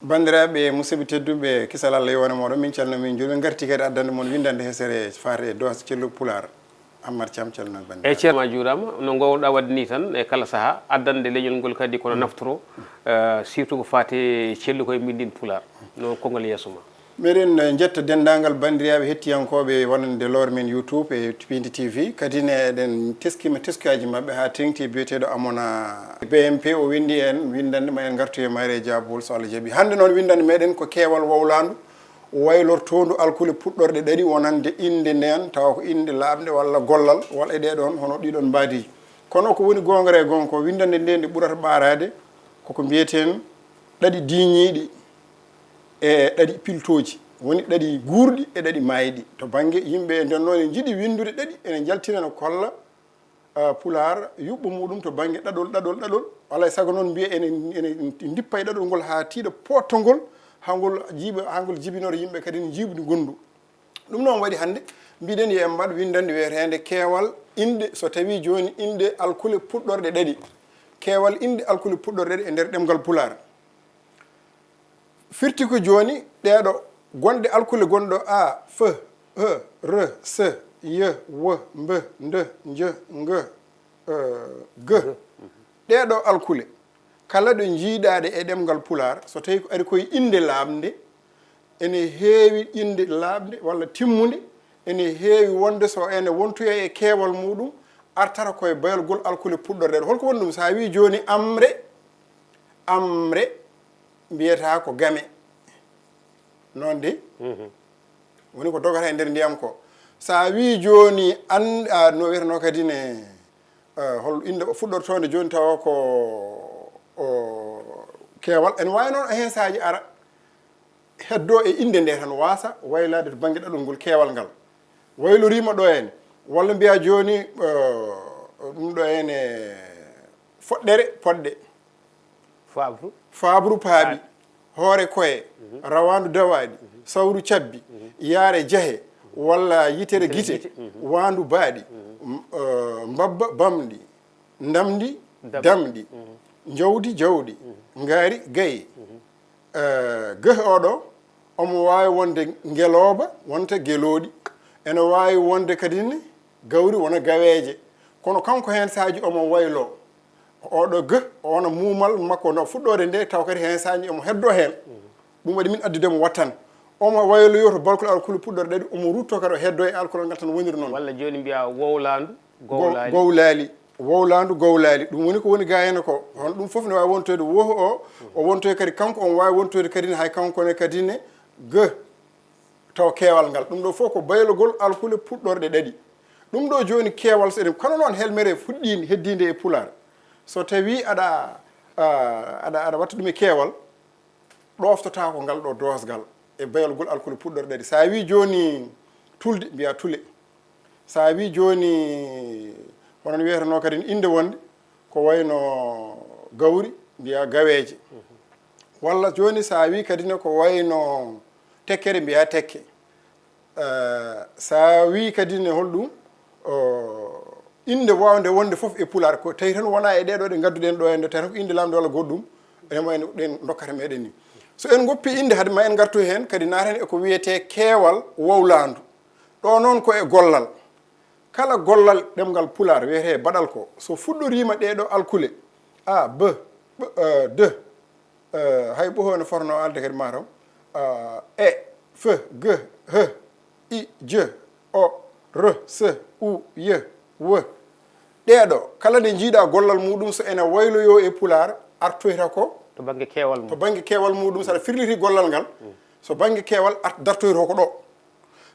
bandiraɓe musidɓe tedduɓe kisal Allah yewna moɗon min calno min joni garti kadi addande moon windande hesere faate dos cellu pular Ammar Thiam calno bande e ceerno ma juurama no gowɗa wadde ni tan e kala saaha addande leñol ngol kadi kono naftoro surtout ko fate cellu koye mindin pular no konngol yeeso ma meɗen jetta dendagal bandiraɓe hettiyankoɓe wonande lore men YouTube e Pindi TV kadi ne eɗen teskima teskaji mabɓe ha tengti biyeteɗo amona BMP o windi en windande ma en gartu e mayre jabol so Allah jaaɓi hande noon windande meɗen ko keewal Wawlaandu waylortondu alkule puɗɗorɗe ɗaɗi wonande inde nden tawa ko inde laaɓde walla gollal walla e ɗeɗon hono ɗiɗon mbadiji kono ko woni gongre gonko windande nde nde ɓurata ɓarade koko mbiyeten ɗaɗi diñiɗi e ɗaɗi piltoji woni ɗaɗi guurɗi e ɗaɗi maayɗi to banggue yimɓe nden noon en jiiɗi windude ɗaɗi enen jaltina no kolla pular yuɓɓo muɗum to banggue ɗaɗol alay saago noon mbiya ene dippa e ɗaɗol ngol ha tiiɗa pottogol hangol jibinore yimɓe kadi ne jiiɓdi gonɗu ɗum noon waɗi hande mbiɗen yo en mbaɗ windande wiyetede keewal inde so tawi joni inde alkule puɗɗorɗe ɗaɗi keewal inde alkule puɗɗorɗe ɗaɗi e nder ɗemgal pular firti ko joni ɗeɗo gonɗe alkule gonɗo a f e r s y w mb d j g g ɗeɗo alkule kala ɗo jiiɗaɗe e ɗemgal pular so tawi ko ari koye inde laaɓde ene heewi inde laaɓde walla timmude ene heewi wonde so ene wontoya e keewal muɗum artata koye bayolgol alkule puɗɗorɗe holko woni ɗum sa wi joni amre mbiyata ko game noon de woni ko dogata e nder ndiyam ko sa wi joni no wiyeteno kadi ne hol inde fuɗɗortode joni tawa ko keewal ene wawi noon hen saji ara heddo e inde nde tan wasa waylade to banggue ɗaɗol ngol keewal ngal waylorima ɗo hen walla mbiya joni ɗum ɗo ene foɗɗere poɗɗe fabru paaɓi hoore koye rawandu dawaɗi sawru cabbi yaare jahe walla yitere guite wandu baaɗi mbabba bamɗi ndamdi damɗi jawdi ngaari gaye geh oɗo omo wawi wonde ngeloba wonta geloɗi ene wawi wonde kadi ne gawri wona gaweje kono kanko hen saji omo waylo oɗo geh wona muumal makko no fuɗɗode nde taw kadi hen saji omo heddo hen ɗum waɗi min addudemo wattan omo wayloyo to balkol alkule puɗɗore ɗaɗi omo rutto kadi o heddo e alkol ngal tan woniri noon walla joni mbiya Wawlaandu Wawlaandu gowlaali ɗum woni ko woni ga hene ko hono ɗum foof ne wawi wontoyde woho o wontoy kadi kanko on wawi wontoyde kadi ne hay kankone kadi ne ge taw keewal ngal ɗum ɗo fof ko baylogol alkule puɗɗorɗe ɗaɗi ɗum ɗo joni keewal so eɗen kono noon helmere fuɗɗi heddide e pular so tawi aɗa watta ɗum e keewal ɗoftota ko ngal ɗo dosgal e bayolgol alkule puɗɗorɗe ɗaɗi sa wi joni tulde mbiya tule sa wi joni hono wiyeteno kadi inde wonde ko wayno gawri mbiya gaweje walla joni sa wi kadi ne ko wayno tekkere mbiya tekke sa wi kadi ne holɗum inde wawde wonde foof e pular ko tawi tan wona e ɗeɗo ɗe gadduɗen ɗo hende tawi tan ko inde lamde walla goɗɗum ene wayno ɗen dokkata meɗen ni so en goppi inde hade ma en gartu hen kadi naten eko wiyete keewal Wawlaandu ɗo noon ko e gollal kala gollal ɗemgal pular wiyete baɗal ko so fuɗɗorima ɗeɗo alkule a b d hay ɓoho ne forno alde kadi mataw e f g h i j o r s u y w ɗeɗo kala nde jiiɗa gollal muɗum so ene wayloyo e pular artoyta ko to banggue keewal muɗum saɗa firliti gollal ngal so banggue keewal dartoyto ko ɗo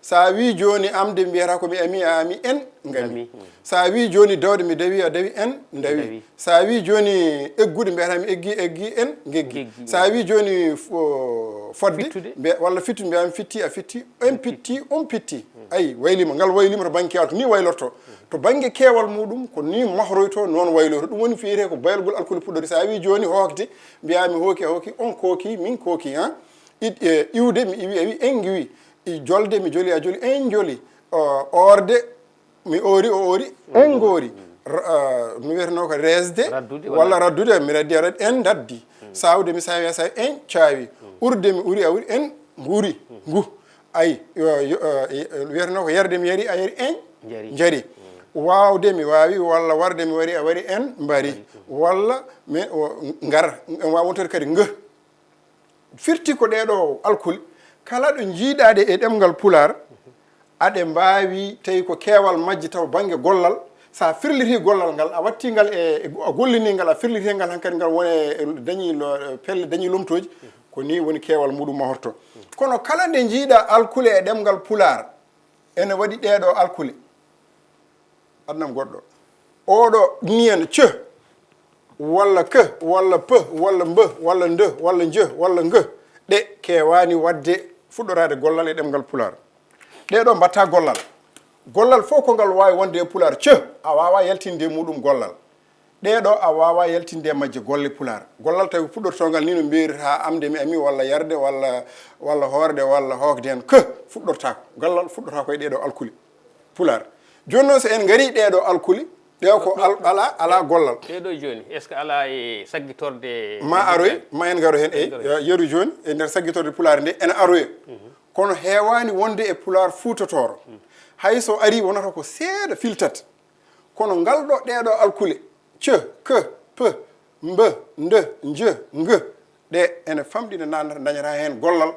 sa wi joni amde mbiyata ko mi ami a ami en ngami sa wi joni dawde mi dawi a dawi en dawi sa wi joni eggude mbiyata mi eggi en geggi sa wi joni fodde walla fittude mbiyami fitti a fitti en pitti on pitti ayi waylima ngal waylima to banggue keewal ko ni waylorto to banggue keewal muɗum ko ni mahroyto noon wayloto ɗum woni fiyete ko bayolgol alkule puɗɗori sa wi joni hokde mbiyami hooki a hooki on kooki min kooki iwde mi iwi a wi en giwi jolde mi joli a joli en joli orde mi ori o ori en goori no wiyeteno ko resde Raddude walla raddude mi raddi aɗa en daddi sawde mi sawi a sawi en caawi urde mi uri a uri en nguri ngu ayi wiyeteno ko yarde mi yari a yari en jari wawde mi wawi walla warde mi wari a wari en mbari walla ngar wawa wontode kadi nge firti ko ɗeɗo alkuli kala ɗo jiiɗade e ɗemgal pular aɗe mbawi tawi ko keewal majji taw banggue gollal sa firliti gollal ngal a watti ngal a gollini ngal a firliti ngal hankkadi ngal wone dañi pelle dañi lomtoji ko ni woni keewal muɗum mahorto kono kala nde jiiɗa alkule e ɗemgal pular ene waɗi ɗeɗo alkule adnam goɗɗo oɗo niyen ce walla ke walla pe walla mbe walla nde walla je walla nge ɗe kewani wadde fuɗɗorade gollal e ɗemgal pular ɗeɗo mbatta gollal fof ko ngal wawi wonde e pular ce a wawa yaltinde muɗum gollal ɗeɗo a wawa yaltinde majje golle pular gollal tawi fuɗɗortogal ni no mbirata amde mi ami walla yarde walla horde walla hokde hen ke fuɗɗortako gollal fuɗɗorta koye ɗeɗo alkuli pular joni noon so en gari ɗeɗo alkuli ɗe ko ala gollal ɗeɗo joni est ce que ala e saggitorde ma aroy ma en garo hen yeru joni e nder saggitorde pular nde ene aroya kono heewani wonde e pular fuutotoro hayso ari wonata ko seeɗa filtat kono ngal ɗo ɗeɗo alkule ce ke pe mbe nde je nge ɗe ene famɗi nde dañata hen gollal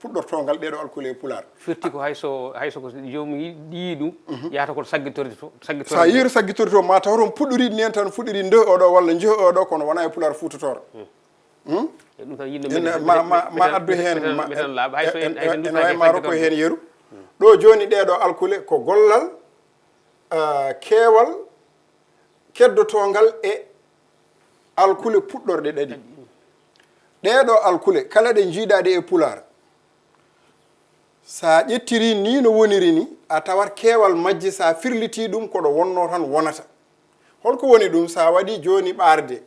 puɗɗortogal ɗeɗo alkule e pular firti ko hayso ko jomum yiɗi ɗum yahata koto saggitorde to sa yiiri saggitorde to ma taw toon puɗɗoriɗi nen tan fuɗɗori nde oɗo walla je oɗo kono wona e pular fuutotoro ɗum tan yimɓe ma addu hen metan laaɓa hayso en wayma rokko hen yeru ɗo joni ɗeɗo alkule ko gollal keewal keddotongal e alkule puɗɗorɗe ɗaɗi ɗeɗo alkule kala ɗe jiiɗaɗe e pular sa ƴettiri ni no woniri ni a tawat keewal majji sa firliti ɗum koɗo wonno tan wonata holko woni ɗum sa waɗi joni ɓarde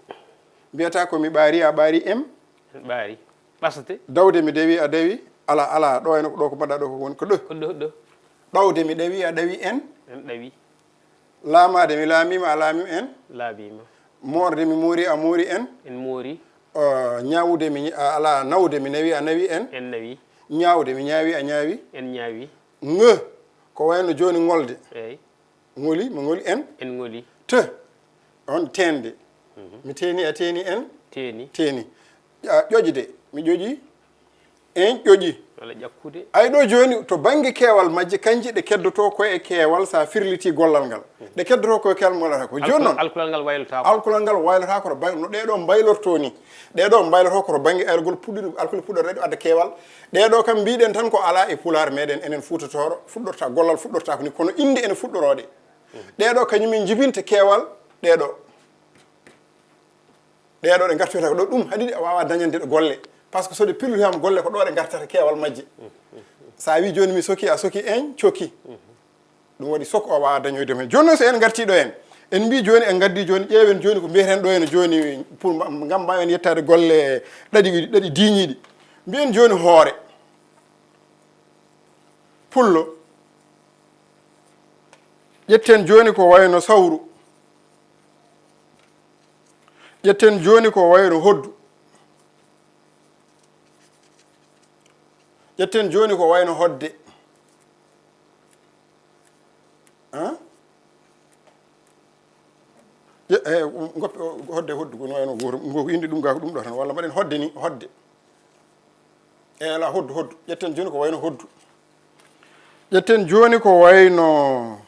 mbiyata ko mi ɓaari a ɓaari em ɓaari ɓasate dawde mi dewi a dawi ala ɗo ene ɗo ko mbaɗa ɗo ko woni ko ɗo ɗawde mi ɗawi a ɗawi en ɗawi laamade mi laamima a laamim en laabima morde mi moori a moori en moori ñawde mi ala nawde mi nawi a nawi en nawi ñawde mi ñaawi a ñaawi en ñaawi nge ko wayno joni ngolde eyyi ngoli mi ngoli en ngoli te on tende mi teeni a teeni en teeni ƴoƴde mi ƴoƴi en ƴoƴi walla ƴakkude ay ɗo joni to banggue keewal majje kanji ɗe keddoto koye keewal sa firliti gollal ngal ɗe keddoto koye keewal ngal ko joni noon alkulal ngal waylata koto banggue no ɗeɗo mbaylorto ni ɗeɗo mbayloto koto banggue ayrgol puɗɗiɗo alkule puɗɗorɗe ɗo adda keewal ɗeɗo kam mbiɗen tan ko ala e pular meɗen enen fuutotoro fuɗɗorta gollal fuɗɗorta ko ni kono inde ene fuɗɗorode ɗeɗo kañumin jibinta keewal ɗeɗo ɗe gartoyta ko ɗo ɗum haɗiɗi a wawa dañande ɗo golle par ce que so ɗe pirlitama golle ko ɗo ɗe gartata keewal majje sa wi joni mi soki a soki en cokki ɗum waɗi sok o wawa dañoyde men joni noon so en garti ɗo en en mbi joni en gaddi joni ƴeewen joni ko mbiyeten ɗo henne joni pour gam mbawen yettade golle ɗaɗi diñiɗi mbiyen joni hoore pullo ƴetten joni ko wayno sawru ƴetten joni ko wayno hoddu ƴetten joni ko wayno hodde goppi hodde hoddu kono wayno goto indi ɗum ga ko ɗum ɗo tan walla mbaɗen hodde ni hodde ala hoddu ƴetten joni ko wayno hoddu ƴetten joni ko wayno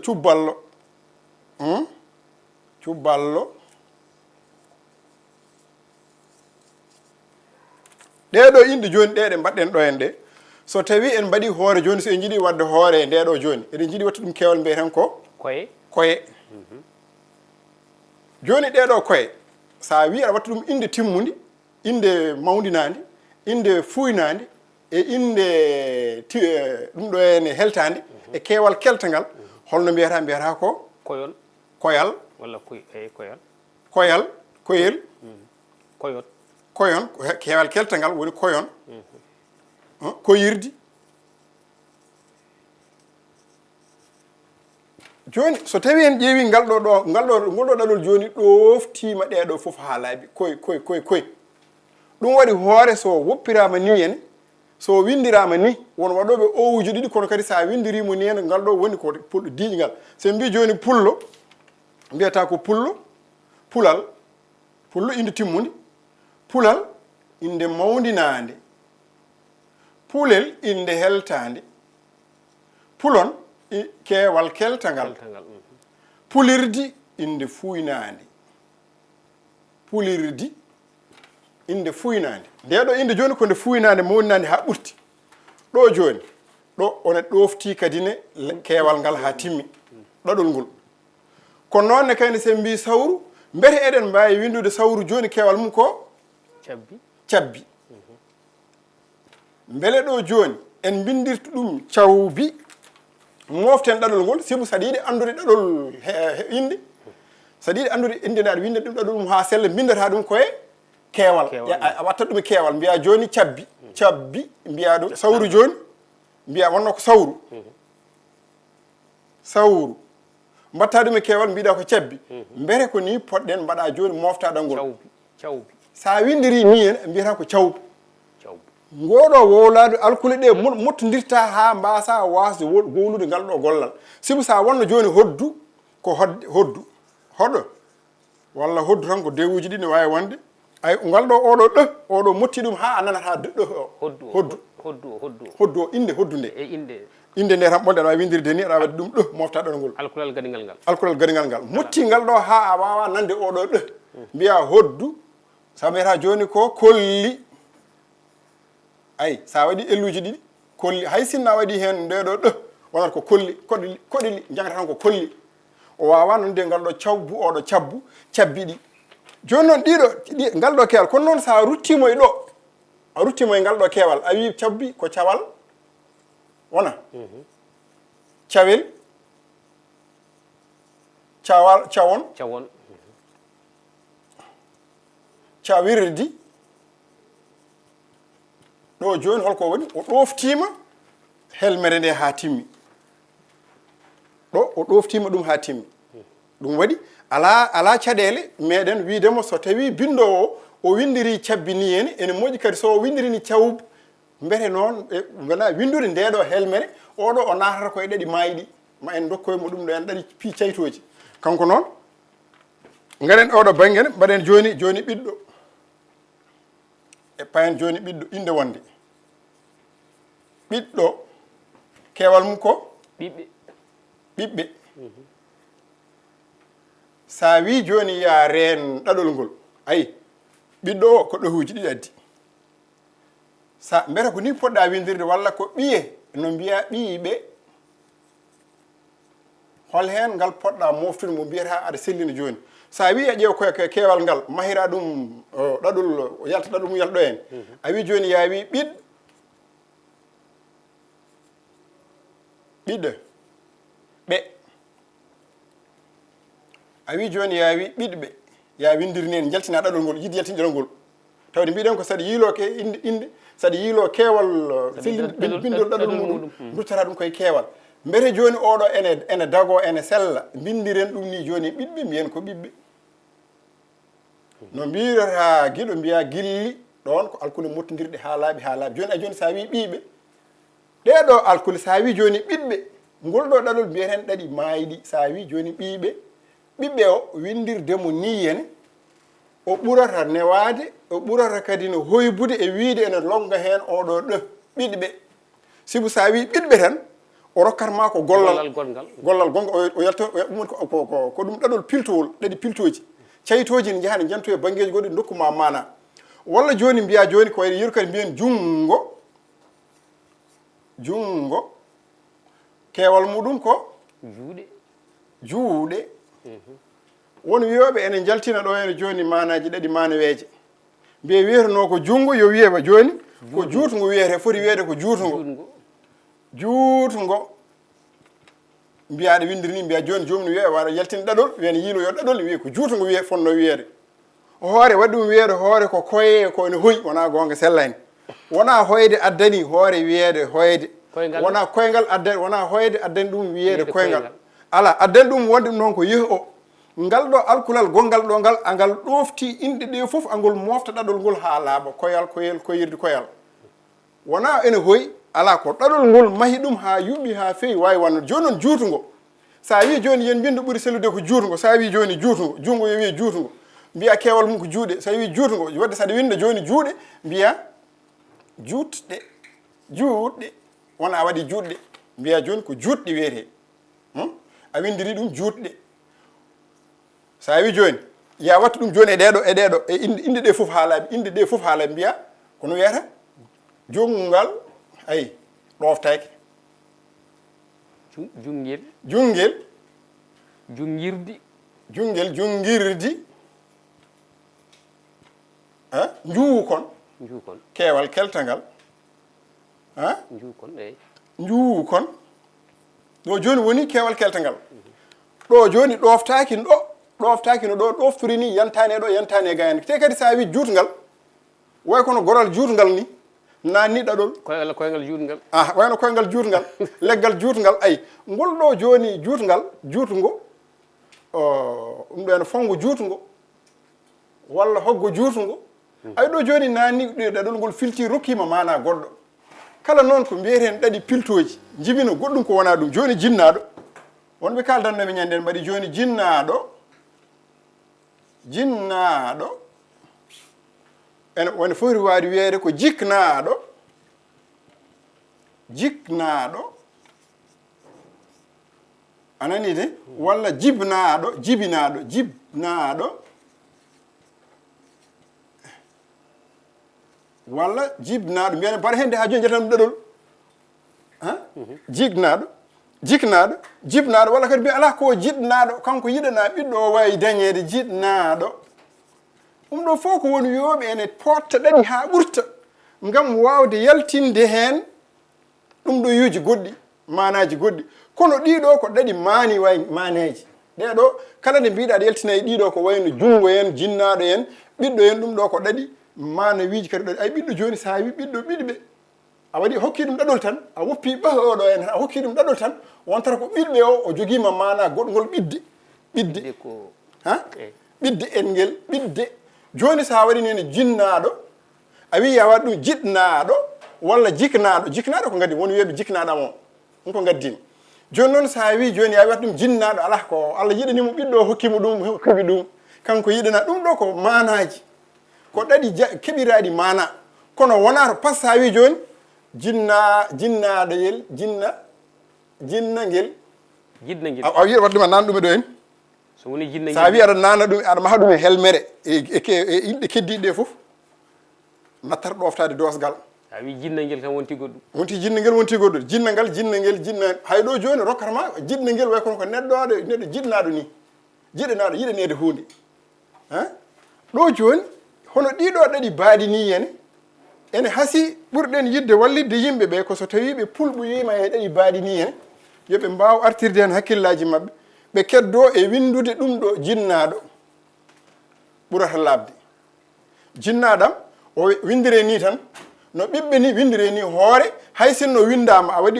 cubballo cubballo ɗeɗo indi joni ɗeɗe mbaɗɗen ɗo en ɗe so tawi en mbaɗi hoore joni so en jiiɗi wadde hoore ndeɗo joni eɗen jiiɗi watta ɗum keewal mbiyeten ko koye joni ɗeɗo koye sa wi aɗa watta ɗum inde timmude inde mawdinade inde fuynade e inde ɗum ɗo ene heltade e keewal keltagal holno mbiyata ko koyal walla koyel koyon keewal keltagal woni koyon koyirdi joni so tawi en ƴeewi ngol ɗo ɗaɗol joni ɗoftima ɗeɗo fof ha laaɓi koy ɗum waɗi hoore so woppirama ni en so windirama ni won waɗoɓe owuji ɗiɗi kono kadi sa windirimo ni en ngal ɗo woni ko pulɗo diƴgal sen mbi joni pullo mbiyata ko pulal pullo inde timmude pulal inde mawdinande pulel inde heltande pulon keewal keltangal pulirdi inde fuynande pulirdi inde fuynande ndeɗo inde joni ko nde fuynande mawninande ha ɓurti ɗo joni ɗo one ɗofti kadine keewal ngal ha timmi ɗaɗol ngol kono noonne kayne sen mbi sawru mbete eɗen mbawi windude sawru joni keewal mum ko cabbi beele ɗo joni en bindirtu ɗum cawbi moften ɗaɗol ngol sibu saɗa yiɗi andude ɗaɗol inde saɗa yiɗi andude inde nde aɗa winda ɗum ɗaɗol mum ha sella bindata ɗum koye keewal a wattat ɗum e keewal mbiya joni cabbi mbiya ɗum sawru joni mbiya wonno ko sawru mbatta ɗum e keewal mbiɗa ko cabbi mbere ko ni poɗɗen mbaɗa joni moftaɗal ngol sa windiri ni en mbiyata ko cawbu ngoɗo wowladu alkule ɗe mottodirta ha mbasa wasde gowlude ngal ɗo gollal sibu sa wonno joni hoddu ko hoɗo walla hoddu tan ko dewuji ɗi ne wawi wonde ay ngal ɗo oɗo motti ɗum ha a nanata ɗo hoddu o inde hoddu nde inde nde tan ɓolɗe aɗa wawi windirde ni aɗa wadde ɗum ɗo mofta ɗon ngol alkulal gadigal ngal motti ngal ɗo ha a wawa nande oɗo ɗo mbiya hoddu sa mbiyata joni ko kolli ay sa waɗi elluji ɗiɗi kolli hay sinna waɗi hen ndeɗo ɗo wonata ko kolli koɗili jangata tan ko kolli o wawa nonde ngal ɗo cawbu oɗo cabbi ɗi joni noon ɗiɗo ngal ɗo keewal kono noon sa ruttimo e ɗo a ruttimo e ngal ɗo keewal a wi cabbi ko cawal wona cawel cawon cawirdi ɗo joni holko woni o ɗoftima helmere nde ha timmi ɗo o ɗoftima ɗum ha timmi ɗum waɗi ala caɗele meɗen widemo so tawi bindowo o windiri cabbi ni en ene moƴƴi kadi so windiri ni cawbu mbete noon wona windude ndeɗo helmere oɗo o natata koye ɗaɗi mayiɗi ma en dokkoyemo ɗum ɗo en ɗaɗi pi caytoji kanko noon gaɗen oɗo banggue mbaɗen joni ɓiɗɗo e payen joni ɓiɗɗo inde wonde ɓiɗɗo keewal mum ko ɓiɓɓe sa wi joni ya reen ɗaɗol ngol ayi ɓiɗɗo o ko ɗohuji ɗiɗi addi sa mbete ko ni poɗɗa windirde walla ko ɓiye no mbiya ɓiyiɓe hol hen ngal poɗɗa moftude mo mbiyata aɗa sellina joni sa wi a ƴeew koye keewal ngal mahira ɗum ɗaɗol yalta ɗaɗol mum yalɗo hen a wi joni ya wi ɓiɗɗo ɓe a wi joni ya wi ɓiɗɓe ya windirni en jaltina ɗaɗol ngol yiɗi yaltinɗiɗol ngol tawde mbiɗen ko saɗa yiilo ke inde saɗa yiilo keewal bindol ɗaɗol muɗum duttata ɗum koye keewal mbete joni oɗo ene dago ene sella bindiren ɗum ni joni ɓiɓɓe mbiyen ko ɓiɓɓe no mbirata guiɗo mbiya gilli ɗon ko alkule mottodirɗe ha laaɓi joni a joni sa wi ɓiɓe ɗeɗo alkule sa wi joni ɓiɓɓe ngol ɗo ɗaɗol mbiyeten ɗaɗi mayiɗi sa wi joni ɓiɓɓe o windirdemo ni yen o ɓurata newade o ɓurata kadi no hoybude e wiide ene longa hen oɗo ɗo ɓiɗɓe sibu sa wi ɓiɗɓe tan o rokkatma ko gollal gongal o yalta ɗum ko ɗum ɗaɗol piltowol ɗaɗi piltoji cayitoji ne jaha ne janto e banggueji goɗɗi dokkuma mana walla joni mbiya joni ko wayno yeru kadi mbiyen jungo keewal muɗum ko juuɗe won wiyoɓe ene jaltina ɗo ene joni manaji ɗaɗi manaweje mbiye wiyeteno ko jungo yo wiyeɓe joni ko juutugo wiyete foti wiyede ko juutugo mbiyaɗo windiri ni mbiya joni jomum wiye waɗa yaltina ɗaɗol wiyene yiilo yo ɗaɗol wiye ko juutugo wiye fonno wiyede hoore waɗi ɗum wiyede hoore ko koye ko ene hoyi wona gonga sellani wona hoyde addani hoore wiyede hoyde wona koyngal addani wona hoyde addani ɗum wiyede koyngal ala adden ɗum wonde noon ko yehi o ngal ɗo alkulal gongal ɗo ngal angal ɗofti inɗe ɗe fof angol mofta ɗaɗol ngol ha laaɓa koyal koyel koyirde koyal wona ene hoyi ala ko ɗaɗol ngol mahi ɗum ha yuɓɓi ha fewi wawi wonno joni noon juutungo sa wi joni yen mbinde ɓuuri sellude ko juutungo sa wi joni juutungo jungo yo wi juutungo mbiya kewal mum ko juuɗe sa wi juutungo wadde saɗa winda joni juuɗe mbiya juutɗe wona a waɗi juutɗe mbiya joni ko juutɗe wiyete a windiri ɗum juutɗe sa wi joni ya wattu ɗum joni e ɗeɗo e inde ɗe fof haalaɓe mbiya kono wiyata jonngal ayi ɗoftaki jungel jungirdi juukon keewal keltangal juukon ɗo joni woni keewal keltangal ɗo joni ɗoftaki no ɗo ɗoftori ni yantani e gayande te kadi sa wi juutgal way kono goral juutgal ni nanni ɗaɗol koyngal juutgal wayno koyngal juutgal leggal juutgal ayi ngol ɗo joni juutungo ɗum ɗo ene fongo juutungo walla hoggo juutungo ay ɗo joni nanni ɗaɗol ngol filti rokkima mana goɗɗo kala noon ko mbiyeten ɗaɗi piltoji jibino goɗɗum ko wona ɗum joni jinnaɗo wonɓe kaldannoɓe ñanden mbaɗi joni jinnaɗo ene wone foti wadi wiyede ko jiknaɗo anani de walla jibinaɗo walla jibnaɗo mbiyane mbaɗa hende ha joni jeetan ɗum ɗaɗol jibnaɗo walla kadi mbiya ala ko jiɗnaɗo kanko yiɗana ɓiɗɗo o wawi dañede jiɗnaɗo ɗum ɗo fof ko woni yoɓe ene potta ɗaɗi ha ɓurta ngam wawde yaltinde hen ɗum ɗo yuji goɗɗi manaji goɗɗi kono ɗiɗo ko ɗaɗi mani way maneji ɗeɗo kala nde mbiɗa aɗa yaltinayi ɗiɗo ko wayno jungo en jinnaɗo en ɓiɗɗo en ɗum ɗo ko ɗaɗi manawiji kadi ɗaɗi ay ɓiɗɗo joni sa wi ɓiɗɗo ɓiɗɓe a waɗi hokki ɗum ɗaɗol tan a woppi ɓahe oɗo en a hokki ɗum ɗaɗol tan wontata ko ɓiɗɓe o joguima mana goɗgol ɓidde en ngel ɓidde joni sa waɗi nene jinnaɗo a wi ya waɗ ɗum jiɗnaɗo walla jiknaɗo ko gaddi woni wiyeɓe jiknaɗam o ɗum ko gaddini joni noon sa wi joni ya wat ɗum jinnaɗo ala ko Allah yiɗanimo ɓiɗɗo hokkimo ɗum hokkiɓe ɗum kanko yiɗana ɗum ɗo ko manaji ko ɗaɗi keɓiraɗi mana kono wona to pas sa wi joni jinnaɗoyel jinnangel a wiya wadduma nan ɗum ɗo en so woni jinna sa wi aɗa nana ɗum aɗa maha ɗum e helmere e inɗe keddiɗe foof nattata ɗoftade dosgal a wi jinnangel kam wonti goɗɗum wonti goɗɗum jinna hayɗo joni rokkata ma jinnangel way kono ko neɗɗo jiɗnaɗo ni jiɗanaɗo yiɗanede hunde ɗo joni hono ɗiɗo ɗaɗi baadi ni ene hasi ɓurɗen yidde wallidde yimɓeɓe ko so tawi ɓe pulɓoyima e ɗaɗi baadi ni yoɓe mbaw artirde hen hakkillaji mabɓe ɓe keddo e windude ɗum ɗo jinnaɗo ɓurata labde jinnaɗam o windire ni tan no ɓiɓɓe ni windire ni hoore hay sinno windama a waɗi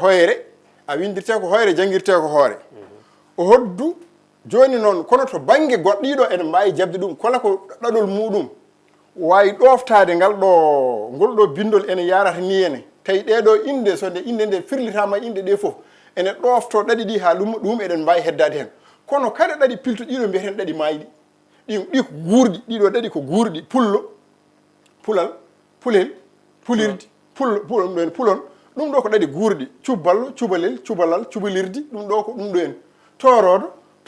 hoyre a windirte ko hoyre jangguirte ko hoore o hoddu joni noon kono to banggue goɗɗiɗo ene mbawi jabde ɗum kola ko ɗaɗol muɗum wawi ɗoftade ngol ɗo bindol ene yarata ni ene tawi ɗeɗo inde so nde inde nde firlitama inde ɗe foof ene ɗofto ɗaɗi ɗi ha ɗum eɗen mbawi heddade hen kono kada ɗaɗi pilto ɗiɗo mbiyeten ɗaɗi mayɗi ɗi ko guurɗi ɗiɗo ɗaɗi ko guurɗi pulal pulel pulirdi pulon ɗum ɗo ko ɗaɗi guurɗi cubballo cubalel cubalal cubalirdi ɗum ɗo ko ɗum ɗo en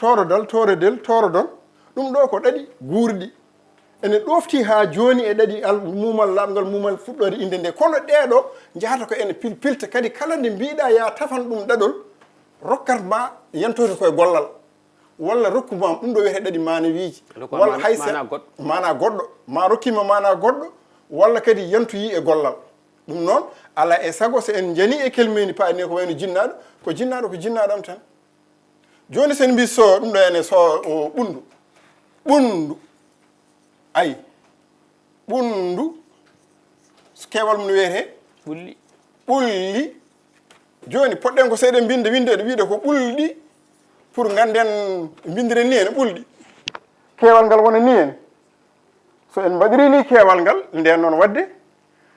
torodal torodon ɗum ɗo ko ɗaɗi guurɗi ene ɗofti ha joni e ɗaɗi mumal lamgal mumal fuɗɗode inde nde kono ɗeɗo jahata ko ene pilta kadi kala nde mbiɗa ya tafan ɗum ɗaɗol rokkat ma yantode koye gollal walla rokkuma ɗum ɗo wiyete ɗaɗi manawiji walla hayse mana goɗɗo ma rokkima mana goɗɗo walla kadi yantoyi e gollal ɗum noon ala e sago so en jani e kelmeni paani ko wayno jinnaɗo ko jinnaɗam tan joni sen mbi so ɗum ɗo ene so ɓundu ayi ɓundu kewal mum no wiyete ɓulli joni poɗɗen ko seeɗen windede wiide ko ɓulɗi pour ganden bindiren ni en ɓulɗi keewal ngal wona ni en so en mbaɗiri ni keewal ngal nden noon wadde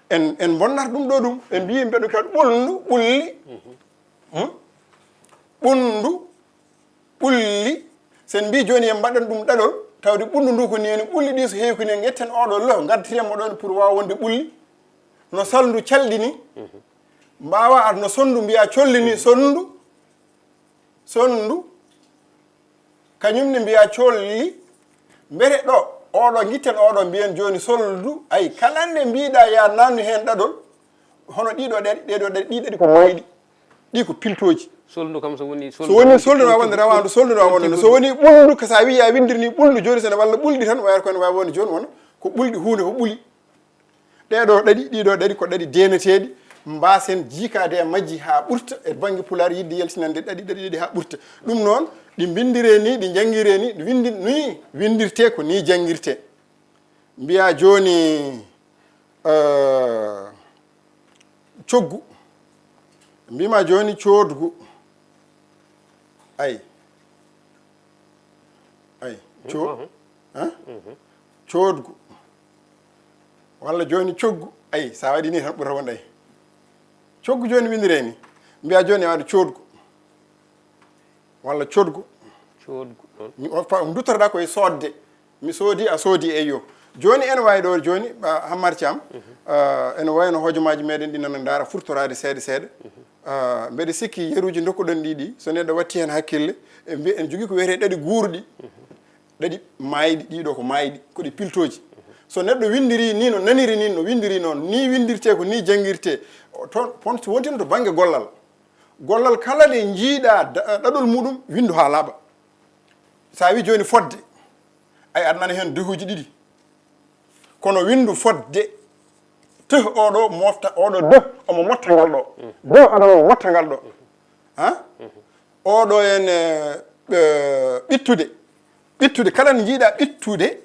en bonnata ɗum ɗo ɗum en mbi mbeɗo kadi ɓolndu ɓulli ɓundu ɓulli sen mbi joni en mbaɗan ɗum ɗaɗol tawde ɓundu ndu ko ni en ɓulli ɗi so heewi ko ni en ƴetten oɗo lo gaddatiremo ɗon pour wawa wonde ɓulli no salndu calɗini mbawa ar no sondu mbiya collini sondu kañumne mbiya colli mbere ɗo oɗo guitten oɗo mbiyen joni soldu ayi kalanne mbiɗa ya nannu hen ɗaɗol hono ɗiɗo ɗiɗi ko moyɗi ɗi ko piltoji soldu kam so woni soldu no wonde rawandu soldu no wonde so woni ɓuldu ko sa wi ya windirni ɓuldu joni sene walla ɓulɗi tan wayata kono wawi wonde joni wona ko ɓulɗi hunde ko ɓuuli ɗiɗo ɗaɗi ko ɗaɗi deneteɗi mbasen jikade e majji ha ɓurta e banggue pular yidde yaltinande ɗaɗi ha ɓurta ɗum noon ɗi bindire ni ɗi jangguire ni ni windirte ko ni jangguirte mbiya joni coggu mbima joni codgu ay codgu walla joni coggu ay sa waɗi ni tan ɓuura wonde ay coggu joni windire ni mbiya joni waɗa codgu walla codgu ɗon duttoroɗa koye sodde mi soodi a soodi eyyo joni ene wawi ɗo joni Hammar Thiam ene wayno hojomaji meɗen ɗi nana dara furtorade seeɗa seeɗa mbeɗa sikki yeruji dokkuɗon ɗiɗi so neɗɗo watti hen hakkille en jogui ko wiyete ɗaɗi guurɗi ɗaɗi mayɗi ɗiɗo ko mayɗi koɗi piltoji so neɗɗo windiri ni no naniri ni no windiri noon ni windirte ko ni jangguirte toon so wontino to banggue gollal kala ɗe jiiɗa ɗaɗol muɗum windu ha laaɓa sa wi joni fodde ay aɗa nana hen dehuji ɗiɗi kono windu fodde teh oɗo mofta oɗo de omo motta ngal ɗo de aɗa motta ngal ɗo oɗo en ɓittude kala ne jiiɗa ɓittude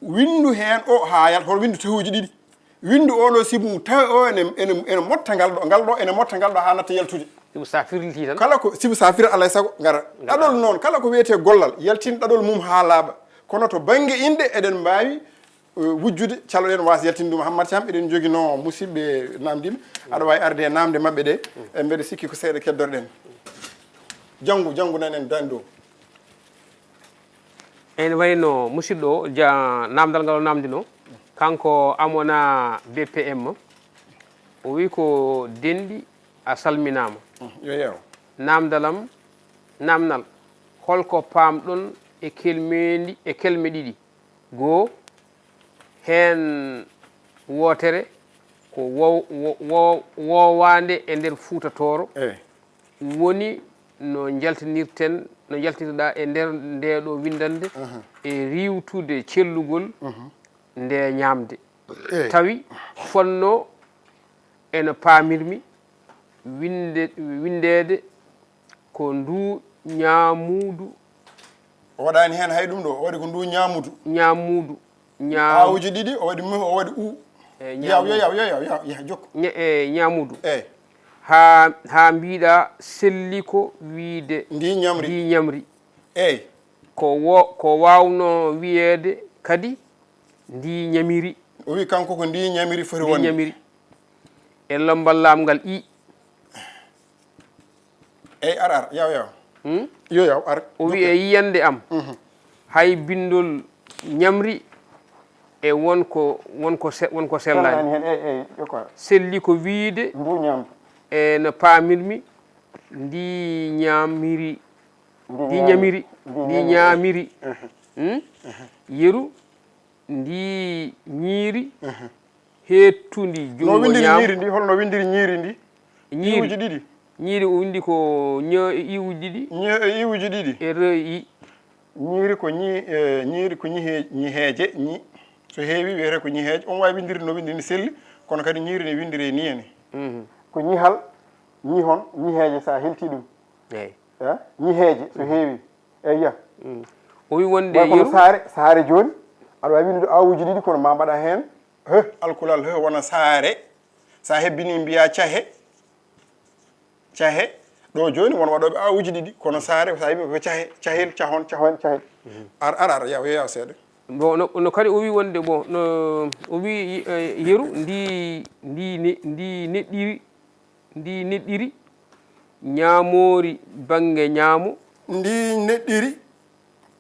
windu hen o ha yalta hono windu tehuji ɗiɗi windu oɗo sibu tawi o ene motta ngal ɗo ene motta ngal ɗo ha natta yaltude sibu sa firliti tan kala ko sibu sa fira alay saago gara ɗaɗol noon kala ko wiyete gollal yaltin ɗaɗol mum ha laaɓa kono to banggue inde eɗen mbawi wujjude caloɗen wasa yaltinde ɗum Hammar Thiam eɗen joguino musidɓe namdima aɗa wawi arde e namde mabɓe ɗe e mbeɗa sikki ko seeɗa keddorɗen janggu nanen dani dow ene wayno musidɗo namdal ngal o namdino kanko amona BPM o wi ko denɗi a salminama yo yew namnal holko pamɗon e kelme ɗiɗi goo hen wotere ko wowande e nder Fuutatoro woni no jaltirɗa e nder ndeɗo windande e riwtude cellugol nde ñamde tawi fonno ene paamirmi windede ko ndu ñamudu o waɗani hen hay ɗum ɗo o waɗi ko ndu ñamudu awuji ɗiɗi o waɗi o waɗi yaw jokko ñamudu ha mbiɗa selli ko wiide ndi ñamri eyyi ko wawno wiyede kadi ndi ñamiri o wi kanko ko ndi ñamiri foti wonde ñamiri e lombal lamgal i eyyi ar yaw yo yaw ar o wi e yiyande am hay bindol ñamri e wonko sellani hen selli ko wiide ndu ñamdu e no paamirmi ndi ñamiri yeru ndi ñiiri hettundi jungo ñaam ndi holno windiri ñiiri ndi iwuji ɗiɗi ñiiri o windi ko iwuji ɗiɗi iwuji ɗiɗi e rei ñiiri ko ñiheeje ñi so heewi wiyete ko ñiheeje on wawi windirde no windiri ni selli kono kadi ñiiri ne windire ni ene ko ñihal ñihon ñiheeje sa helti ɗum eyyi ñiheeje so heewi eyya o wi wonde yeru saare joni aɗa wawi windude awuji ɗiɗi kono ma mbaɗa hen alkulal wona saare sa hebbini mbiya cahe ɗo joni won waɗoɓe awuji ɗiɗi kono saare sa yimi ko cahel cahon ar yaw seeɗa bon no kadi o wi wonde bon no o wi yeru ndi neɗɗiri ñaamori bange ñaamo ndi neɗɗiri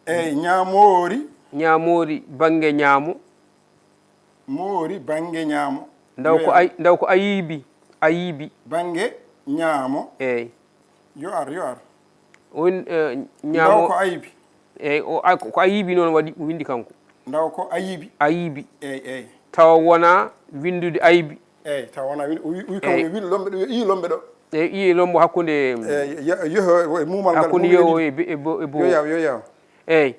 eyyi ñaamori bange ñaamo moori bange ñaamo ndaw ko ayibi bange ñaamo eyyi yo ar on ñaamo ndaw ko ayibi eyyi ko ayibi noon waɗi windi kanko ndaw ko ayibi eyyi tawa wona windude ayibi eyyi tawa wona wi kam wi lombe ɗo yi lombe ɗo eyyi lombo hakkude yeho mumal ngal hakkude yeho e bo yo yaw eyyi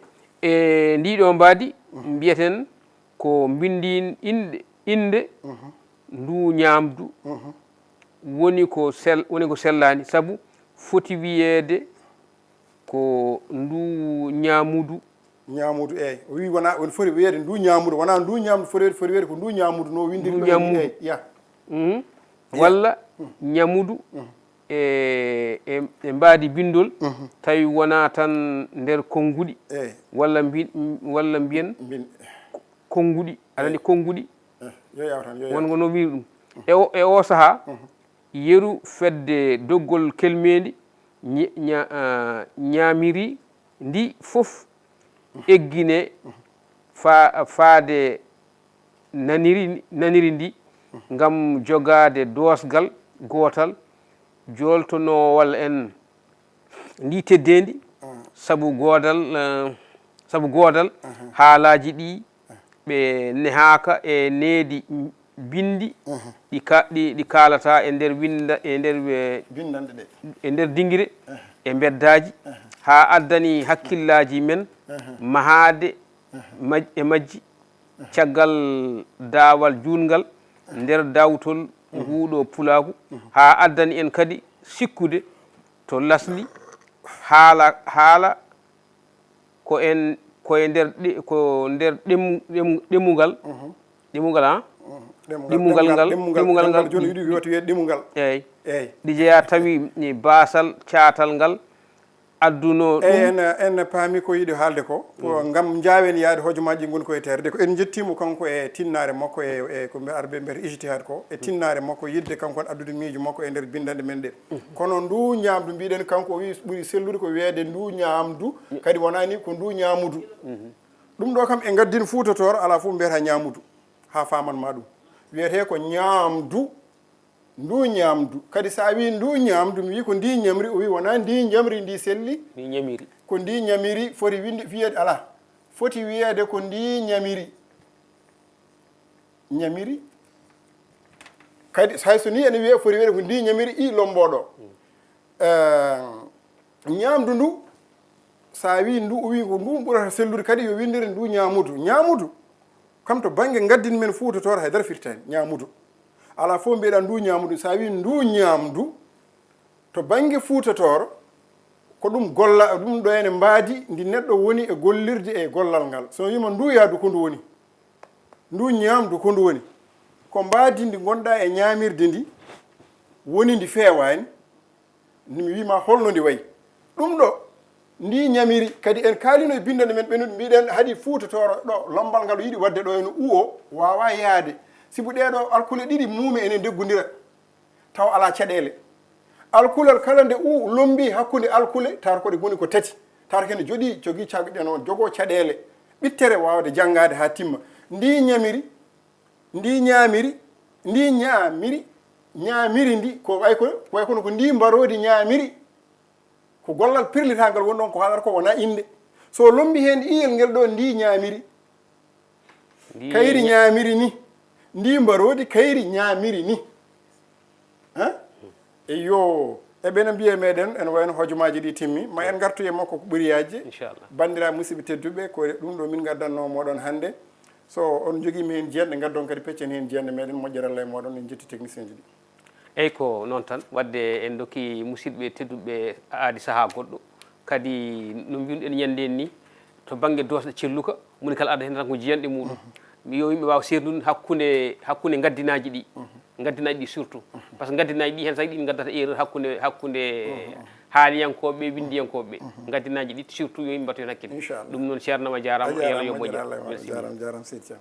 ndiɗo mbadi mbiyeten ko bindin inde ndu ñamdu woni ko sellani sabu foti wiyede ko ndu ñamudu eyyi o wi wona on foti wiyede ndu ñamudu wona ndu ñamdu foti wiyede ko ndu ñamudu no windiri ɗo ya walla ñamudu e mbadi bindol tawi wona tan nder konguɗi walla mbiyen konguɗi aɗani konguɗi yo yaw tan wongo no wiri ɗum e o saaha yeru fedde doggol kelmendi ñamiri ndi fof eggine faade naniri ndi ngam jogade dosgal gotal joltonowal en ndi teddendi sabu godal haalaji ɗi ɓe nehaka e needi bindi ɗi kalata e nder winda e nder bindande ɗe e nder dingire e beddaji ha addani hakkillaji men mahade e majji caggal daawal juutngal nder dawtol nguɗo pulaku ha addani en kadi sikkude to lasli haala ko nder ɗemmugal ngal joni yiɗi wiyete wiye ɗemmugal eyyi ɗi jeeya tawi basal catal ngal adduno ɗum en paami ko yiɗi haalde ko ngam jaawen yaade hojomaji goni koye terde ko en jettimo kanko e tinnare makko e ko arɓe mbiyata ijtihad ko e tinnare makko yidde kanko en addude miijo makko e nder bindande men ɗe kono ndu ñamdu mbiɗen kanko o wi ɓuuri sellude ko wiyede ndu ñamdu kadi wona ni ko ndu ñamudu ɗum ɗo kam e gaddin fuutotoro ala fof mbiyata ñamudu ha famanma ɗum wiyete ko ñamdu ndu ñamdu kadi sa wi ndu ñamdu mi wi ko ndi ñamri o wi wona ndi ñamri ndi selli ko ndi ñamiri foti wiyede ala foti wiyede ko ndi ñamiri kadi hayso ni ene wiye foti wiyede ko ndi ñamiri i lomboɗo ñamdu ndu sa wi ndu o wi ko ndu ɓurata sellude kadi yo windire ndu ñamudu kam to banggue gaddin men fuutotoro haydara firtani ñamudu ala fof mbiyeɗa ndu ñamudu sa wi ndu ñamdu to banggue fuutotoro ko ɗum golla ɗum ɗo ene mbaadi ndi neɗɗo woni e gollirde e gollal ngal so wima ndu yaadu ko ndu woni ndu ñamdu ko ndu woni ko mbaadi ndi gonɗa e ñamirde ndi woni ndi feewani mi wima holno ndi wayi ɗum ɗo ndi ñamiri kadi en kaalino e bindande men ɓenude mbiɗen haadi fuutotoro ɗo lombal ngal yiɗi wadde ɗo ene uwo wawa yaade sibu ɗeɗo alkule ɗiɗi muume ene deggodira taw ala caɗele alkulal kala nde lombi hakkude alkule tawata koɗe goni ko tati tawata kene jogui cagɗen on jogo caɗele ɓittere wawde janggade ha timma ndi ñamiri ndi ko way kono ko ndi mbarodi ñamiri ko gollal pirlitagal woni ɗon ko haalata ko wona inde so lombi hen iyel ngel ɗo ndi ñamiri kayri ñamiri ni ndi mbarodi kayri ñamiri ni eyo eɓene mbiye meɗen ene wayno hojomaji ɗi timmi ma en gartu e makko ko ɓuuri yajde inchallah bandira musidɓe tedduɓe ko ɗum ɗo min gaddanno moɗon hannde so on joguimi hen jeeɗe gaddon kadi peccen hen jeeɗe meɗen moƴƴeralla e moɗon en jetti technicien ji ɗi eyyi ko noon tan wadde en dokki musidɓe tedduɓe aadi saaha goɗɗo kadi no mbinoɗen ñande ni to banggue dosɗe celluka moni kala aɗa hen tan ko jiyanɗe muɗum yo yimɓe wawa serdude hakkude gaddinaji ɗi gaddinaji ɗi surtout par ce que gaddinaji ɗi hen sahi ɗin gaddata erreur hakkude haaliyankoɓe windiyankoɓe gaddinaji ɗi surtout yo yimɓe mbatto hen hakkille ɗum noon ceernama jarama yo Allah yo moƴƴe jaram Seydi Thiam